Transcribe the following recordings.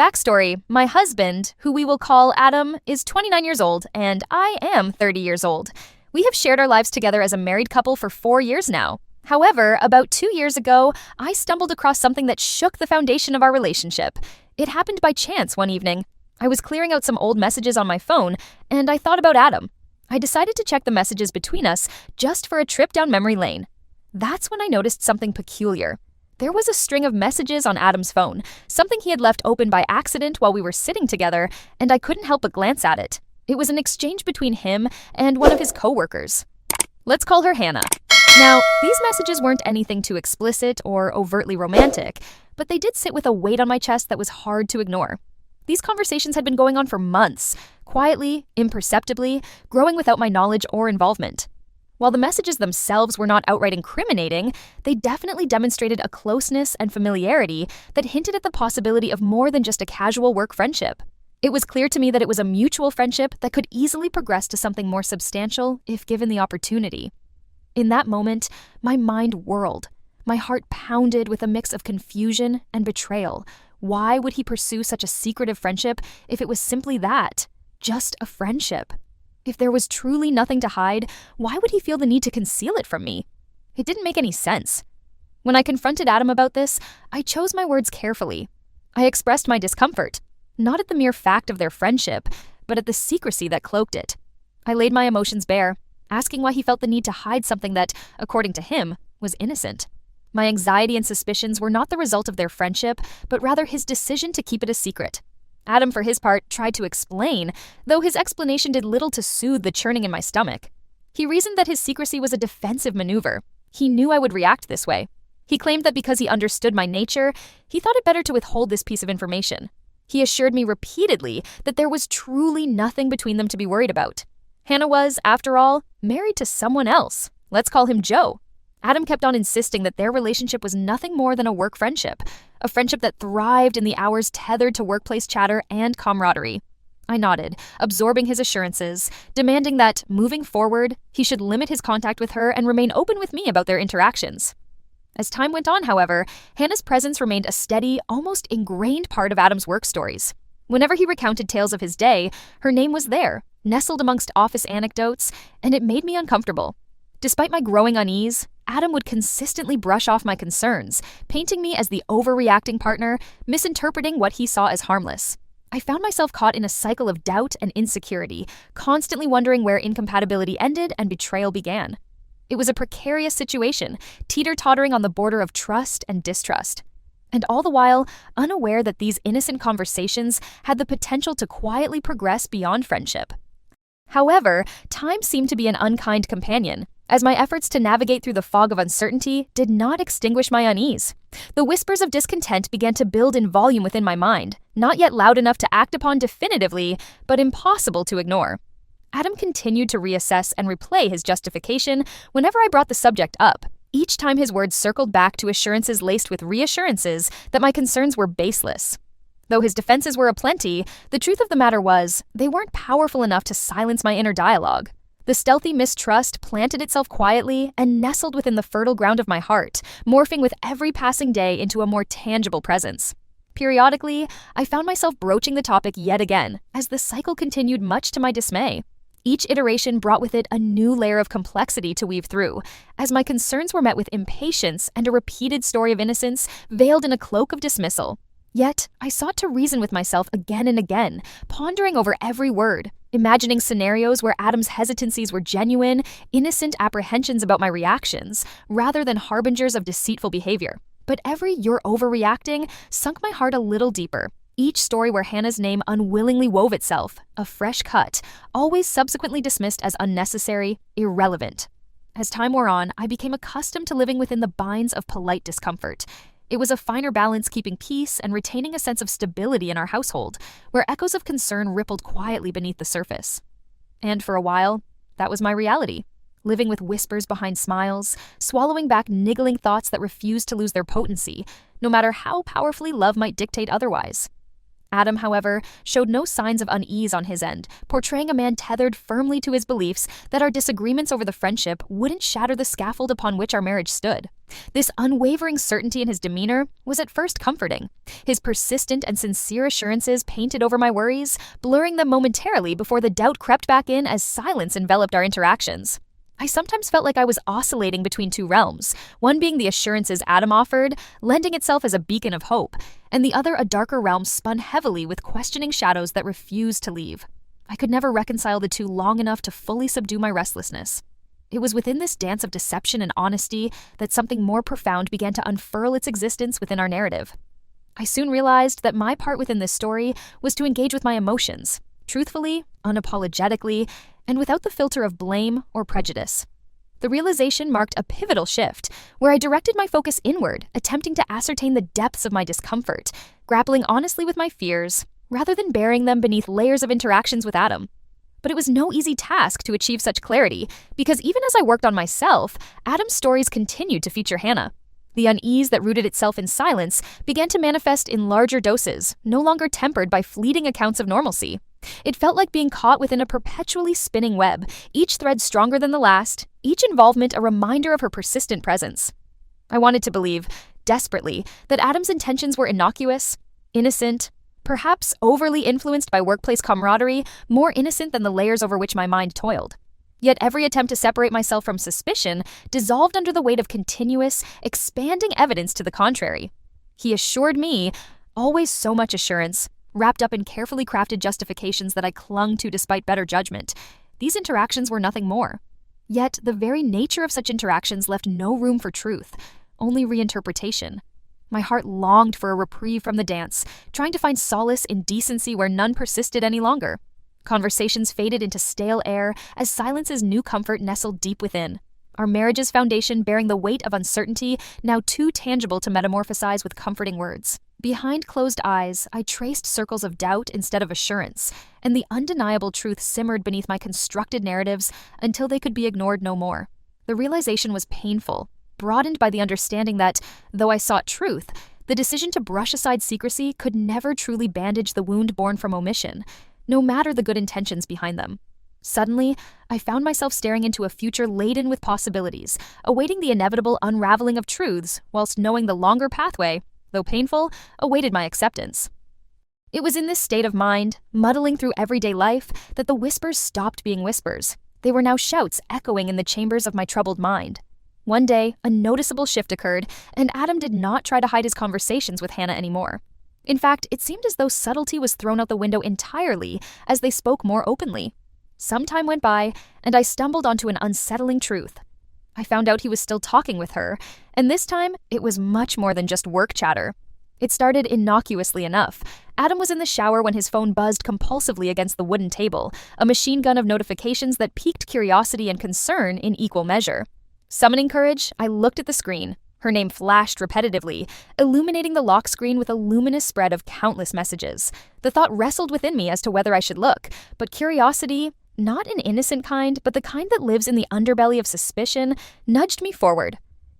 Backstory: my husband, who we will call Adam, is 29 years old, and I am 30 years old. We have shared our lives together as a married couple for 4 years now. However, about 2 years ago, I stumbled across something that shook the foundation of our relationship. It happened by chance one evening. I was clearing out some old messages on my phone, and I thought about Adam. I decided to check the messages between us just for a trip down memory lane. That's when I noticed something peculiar. There was a string of messages on Adam's phone, something he had left open by accident while we were sitting together, and I couldn't help but glance at it. It was an exchange between him and one of his coworkers. Let's call her Hannah. Now, these messages weren't anything too explicit or overtly romantic, but they did sit with a weight on my chest that was hard to ignore. These conversations had been going on for months, quietly, imperceptibly, growing without my knowledge or involvement. While the messages themselves were not outright incriminating, they definitely demonstrated a closeness and familiarity that hinted at the possibility of more than just a casual work friendship. It was clear to me that it was a mutual friendship that could easily progress to something more substantial if given the opportunity. In that moment, my mind whirled. My heart pounded with a mix of confusion and betrayal. Why would he pursue such a secretive friendship if it was simply that? Just a friendship. If there was truly nothing to hide, why would he feel the need to conceal it from me? It didn't make any sense. When I confronted Adam about this, I chose my words carefully. I expressed my discomfort, not at the mere fact of their friendship, but at the secrecy that cloaked it. I laid my emotions bare, asking why he felt the need to hide something that, according to him, was innocent. My anxiety and suspicions were not the result of their friendship, but rather his decision to keep it a secret. Adam, for his part, tried to explain, though his explanation did little to soothe the churning in my stomach. He reasoned that his secrecy was a defensive maneuver. He knew I would react this way. He claimed that because he understood my nature, he thought it better to withhold this piece of information. He assured me repeatedly that there was truly nothing between them to be worried about. Hannah was, after all, married to someone else. Let's call him Joe. Adam kept on insisting that their relationship was nothing more than a work friendship, a friendship that thrived in the hours tethered to workplace chatter and camaraderie. I nodded, absorbing his assurances, demanding that, moving forward, he should limit his contact with her and remain open with me about their interactions. As time went on, however, Hannah's presence remained a steady, almost ingrained part of Adam's work stories. Whenever he recounted tales of his day, her name was there, nestled amongst office anecdotes, and it made me uncomfortable. Despite my growing unease, Adam would consistently brush off my concerns, painting me as the overreacting partner, misinterpreting what he saw as harmless. I found myself caught in a cycle of doubt and insecurity, constantly wondering where incompatibility ended and betrayal began. It was a precarious situation, teeter-tottering on the border of trust and distrust. And all the while, unaware that these innocent conversations had the potential to quietly progress beyond friendship. However, time seemed to be an unkind companion, as my efforts to navigate through the fog of uncertainty did not extinguish my unease. The whispers of discontent began to build in volume within my mind, not yet loud enough to act upon definitively, but impossible to ignore. Adam continued to reassess and replay his justification whenever I brought the subject up. Each time his words circled back to assurances laced with reassurances that my concerns were baseless. Though his defenses were aplenty, the truth of the matter was, they weren't powerful enough to silence my inner dialogue. The stealthy mistrust planted itself quietly and nestled within the fertile ground of my heart, morphing with every passing day into a more tangible presence. Periodically, I found myself broaching the topic yet again, as the cycle continued much to my dismay. Each iteration brought with it a new layer of complexity to weave through, as my concerns were met with impatience and a repeated story of innocence veiled in a cloak of dismissal. Yet, I sought to reason with myself again and again, pondering over every word, imagining scenarios where Adam's hesitancies were genuine, innocent apprehensions about my reactions, rather than harbingers of deceitful behavior. But every "you're overreacting" sunk my heart a little deeper. Each story where Hannah's name unwillingly wove itself, a fresh cut, always subsequently dismissed as unnecessary, irrelevant. As time wore on, I became accustomed to living within the binds of polite discomfort. It was a finer balance keeping peace and retaining a sense of stability in our household, where echoes of concern rippled quietly beneath the surface. And for a while, that was my reality, living with whispers behind smiles, swallowing back niggling thoughts that refused to lose their potency, no matter how powerfully love might dictate otherwise. Adam, however, showed no signs of unease on his end, portraying a man tethered firmly to his beliefs that our disagreements over the friendship wouldn't shatter the scaffold upon which our marriage stood. This unwavering certainty in his demeanor was at first comforting. His persistent and sincere assurances painted over my worries, blurring them momentarily before the doubt crept back in as silence enveloped our interactions. I sometimes felt like I was oscillating between two realms, one being the assurances Adam offered, lending itself as a beacon of hope, and the other a darker realm spun heavily with questioning shadows that refused to leave. I could never reconcile the two long enough to fully subdue my restlessness. It was within this dance of deception and honesty that something more profound began to unfurl its existence within our narrative. I soon realized that my part within this story was to engage with my emotions, truthfully, unapologetically, and without the filter of blame or prejudice. The realization marked a pivotal shift, where I directed my focus inward, attempting to ascertain the depths of my discomfort, grappling honestly with my fears, rather than burying them beneath layers of interactions with Adam. But it was no easy task to achieve such clarity, because even as I worked on myself, Adam's stories continued to feature Hannah. The unease that rooted itself in silence began to manifest in larger doses, no longer tempered by fleeting accounts of normalcy. It felt like being caught within a perpetually spinning web, each thread stronger than the last, each involvement a reminder of her persistent presence. I wanted to believe, desperately, that Adam's intentions were innocuous, innocent, perhaps overly influenced by workplace camaraderie, more innocent than the layers over which my mind toiled. Yet every attempt to separate myself from suspicion dissolved under the weight of continuous, expanding evidence to the contrary. He assured me, always so much assurance, wrapped up in carefully crafted justifications that I clung to despite better judgment. These interactions were nothing more. Yet the very nature of such interactions left no room for truth, only reinterpretation. My heart longed for a reprieve from the dance, trying to find solace in decency where none persisted any longer. Conversations faded into stale air as silence's new comfort nestled deep within. Our marriage's foundation bearing the weight of uncertainty, now too tangible to metamorphosize with comforting words. Behind closed eyes, I traced circles of doubt instead of assurance, and the undeniable truth simmered beneath my constructed narratives until they could be ignored no more. The realization was painful, broadened by the understanding that, though I sought truth, the decision to brush aside secrecy could never truly bandage the wound born from omission, no matter the good intentions behind them. Suddenly, I found myself staring into a future laden with possibilities, awaiting the inevitable unraveling of truths, whilst knowing the longer pathway, though painful, awaited my acceptance. It was in this state of mind, muddling through everyday life, that the whispers stopped being whispers. They were now shouts echoing in the chambers of my troubled mind. One day, a noticeable shift occurred, and Adam did not try to hide his conversations with Hannah anymore. In fact, it seemed as though subtlety was thrown out the window entirely as they spoke more openly. Some time went by, and I stumbled onto an unsettling truth. I found out he was still talking with her, and this time, it was much more than just work chatter. It started innocuously enough. Adam was in the shower when his phone buzzed compulsively against the wooden table, a machine gun of notifications that piqued curiosity and concern in equal measure. Summoning courage, I looked at the screen. Her name flashed repetitively, illuminating the lock screen with a luminous spread of countless messages. The thought wrestled within me as to whether I should look, but curiosity, not an innocent kind, but the kind that lives in the underbelly of suspicion, nudged me forward.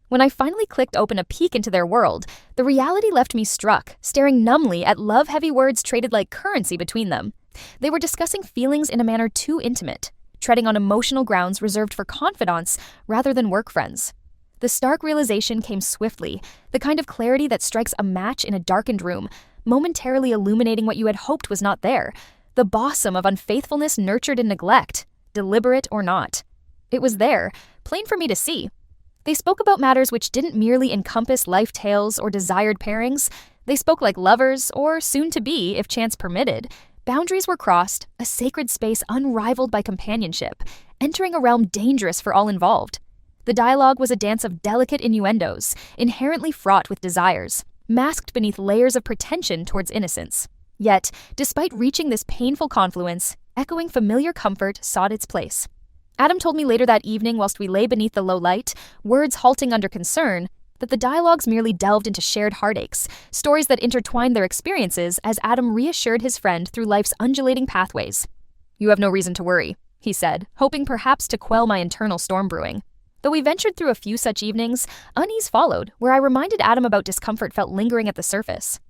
When I finally clicked open a peek into their world, the reality left me struck, staring numbly at love-heavy words traded like currency between them. They were discussing feelings in a manner too intimate, treading on emotional grounds reserved for confidants rather than work friends. The stark realization came swiftly, the kind of clarity that strikes a match in a darkened room, momentarily illuminating what you had hoped was not there, the bosom of unfaithfulness nurtured in neglect, deliberate or not. It was there, plain for me to see. They spoke about matters which didn't merely encompass life tales or desired pairings. They spoke like lovers, or soon-to-be, if chance permitted. Boundaries were crossed, a sacred space unrivaled by companionship, entering a realm dangerous for all involved. The dialogue was a dance of delicate innuendos, inherently fraught with desires, masked beneath layers of pretension towards innocence. Yet, despite reaching this painful confluence, echoing familiar comfort sought its place. Adam told me later that evening whilst we lay beneath the low light, words halting under concern, that the dialogues merely delved into shared heartaches, stories that intertwined their experiences as Adam reassured his friend through life's undulating pathways. "You have no reason to worry," he said, hoping perhaps to quell my internal storm brewing. Though we ventured through a few such evenings, unease followed, where I reminded Adam about discomfort felt lingering at the surface.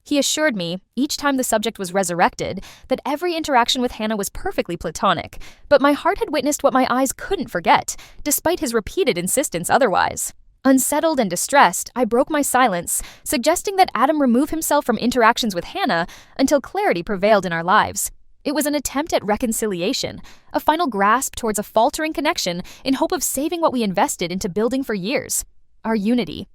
He assured me, each time the subject was resurrected, that every interaction with Hannah was perfectly platonic, but my heart had witnessed what my eyes couldn't forget, despite his repeated insistence otherwise. Unsettled and distressed, I broke my silence, suggesting that Adam remove himself from interactions with Hannah until clarity prevailed in our lives. It was an attempt at reconciliation, a final grasp towards a faltering connection in hope of saving what we invested into building for years, our unity.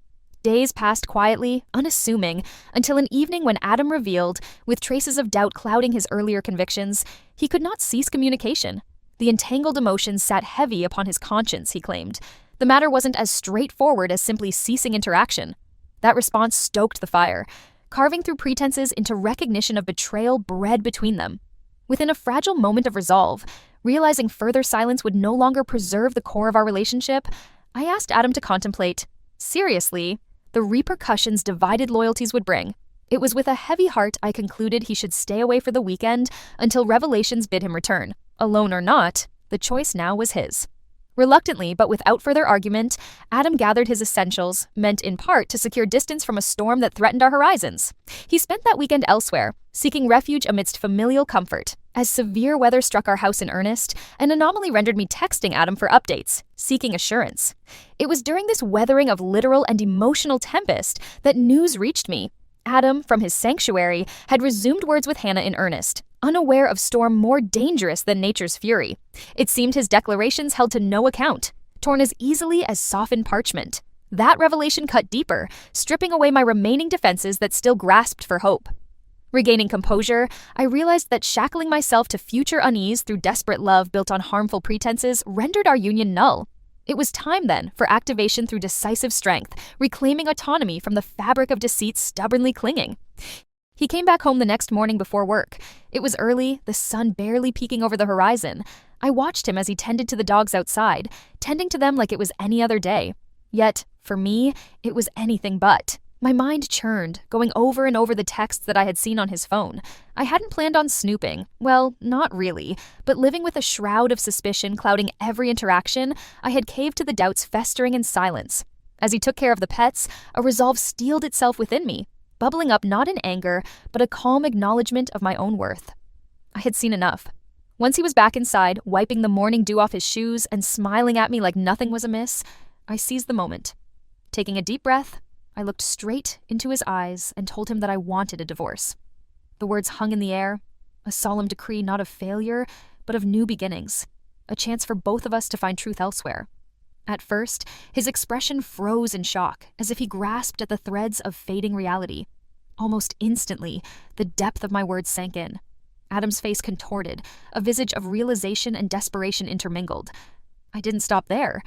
Days passed quietly, unassuming, until an evening when Adam revealed, with traces of doubt clouding his earlier convictions, he could not cease communication. The entangled emotions sat heavy upon his conscience, he claimed. The matter wasn't as straightforward as simply ceasing interaction. That response stoked the fire, carving through pretenses into recognition of betrayal bred between them. Within a fragile moment of resolve, realizing further silence would no longer preserve the core of our relationship, I asked Adam to contemplate, seriously, the repercussions divided loyalties would bring. It was with a heavy heart I concluded he should stay away for the weekend until revelations bid him return. Alone or not, the choice now was his. Reluctantly, but without further argument, Adam gathered his essentials, meant in part to secure distance from a storm that threatened our horizons. He spent that weekend elsewhere, seeking refuge amidst familial comfort. As severe weather struck our house in earnest, an anomaly rendered me texting Adam for updates, seeking assurance. It was during this weathering of literal and emotional tempest that news reached me. Adam, from his sanctuary, had resumed words with Hannah in earnest, unaware of storm more dangerous than nature's fury. It seemed his declarations held to no account, torn as easily as softened parchment. That revelation cut deeper, stripping away my remaining defenses that still grasped for hope. Regaining composure, I realized that shackling myself to future unease through desperate love built on harmful pretenses rendered our union null. It was time, then, for activation through decisive strength, reclaiming autonomy from the fabric of deceit stubbornly clinging. He came back home the next morning before work. It was early, the sun barely peeking over the horizon. I watched him as he tended to the dogs outside, tending to them like it was any other day. Yet, for me, it was anything but. My mind churned, going over and over the texts that I had seen on his phone. I hadn't planned on snooping. Well, not really, but living with a shroud of suspicion clouding every interaction, I had caved to the doubts festering in silence. As he took care of the pets, a resolve steeled itself within me, bubbling up not in anger, but a calm acknowledgement of my own worth. I had seen enough. Once he was back inside, wiping the morning dew off his shoes and smiling at me like nothing was amiss, I seized the moment. Taking a deep breath, I looked straight into his eyes and told him that I wanted a divorce. The words hung in the air, a solemn decree not of failure, but of new beginnings, a chance for both of us to find truth elsewhere. At first, his expression froze in shock, as if he grasped at the threads of fading reality. Almost instantly, the depth of my words sank in. Adam's face contorted, a visage of realization and desperation intermingled. I didn't stop there.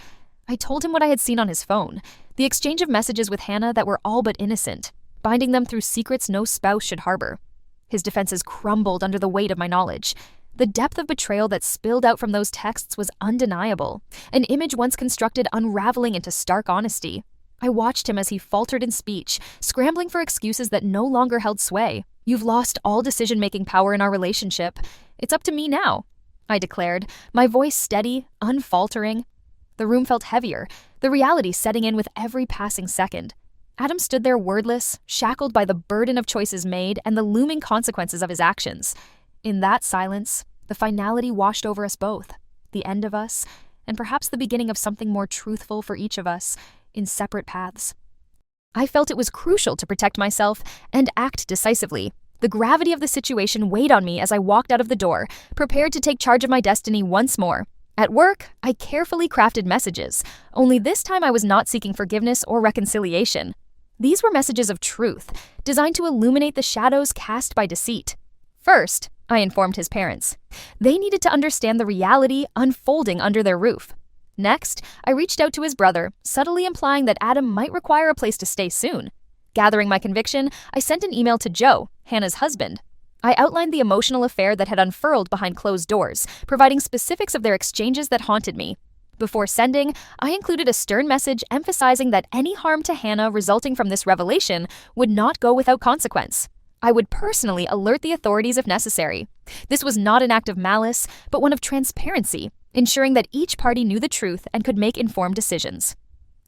I told him what I had seen on his phone, the exchange of messages with Hannah that were all but innocent, binding them through secrets no spouse should harbor. His defenses crumbled under the weight of my knowledge. The depth of betrayal that spilled out from those texts was undeniable, an image once constructed unraveling into stark honesty. I watched him as he faltered in speech, scrambling for excuses that no longer held sway. "You've lost all decision-making power in our relationship. It's up to me now," I declared, my voice steady, unfaltering. The room felt heavier, the reality setting in with every passing second. Adam stood there wordless, shackled by the burden of choices made and the looming consequences of his actions. In that silence, the finality washed over us both, the end of us, and perhaps the beginning of something more truthful for each of us, in separate paths. I felt it was crucial to protect myself and act decisively. The gravity of the situation weighed on me as I walked out of the door, prepared to take charge of my destiny once more. At work, I carefully crafted messages, only this time I was not seeking forgiveness or reconciliation. These were messages of truth, designed to illuminate the shadows cast by deceit. First, I informed his parents. They needed to understand the reality unfolding under their roof. Next, I reached out to his brother, subtly implying that Adam might require a place to stay soon. Gathering my conviction, I sent an email to Joe, Hannah's husband. I outlined the emotional affair that had unfurled behind closed doors, providing specifics of their exchanges that haunted me. Before sending, I included a stern message emphasizing that any harm to Hannah resulting from this revelation would not go without consequence. I would personally alert the authorities if necessary. This was not an act of malice, but one of transparency, ensuring that each party knew the truth and could make informed decisions.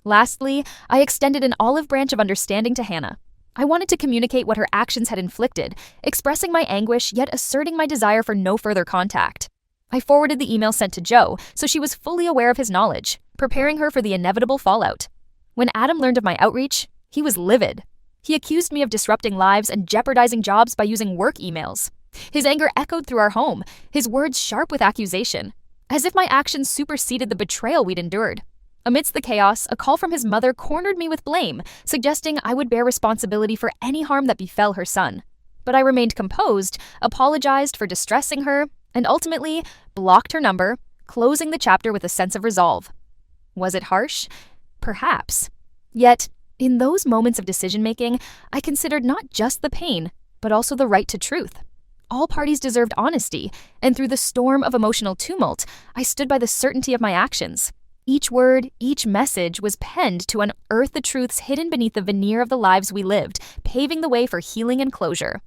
Lastly, I extended an olive branch of understanding to Hannah. I wanted to communicate what her actions had inflicted, expressing my anguish yet asserting my desire for no further contact. I forwarded the email sent to Joe, so she was fully aware of his knowledge, preparing her for the inevitable fallout. When Adam learned of my outreach, he was livid. He accused me of disrupting lives and jeopardizing jobs by using work emails. His anger echoed through our home, his words sharp with accusation, as if my actions superseded the betrayal we'd endured. Amidst the chaos, a call from his mother cornered me with blame, suggesting I would bear responsibility for any harm that befell her son. But I remained composed, apologized for distressing her, and ultimately blocked her number, closing the chapter with a sense of resolve. Was it harsh? Perhaps. Yet, in those moments of decision-making, I considered not just the pain, but also the right to truth. All parties deserved honesty, and through the storm of emotional tumult, I stood by the certainty of my actions. Each word, each message was penned to unearth the truths hidden beneath the veneer of the lives we lived, paving the way for healing and closure.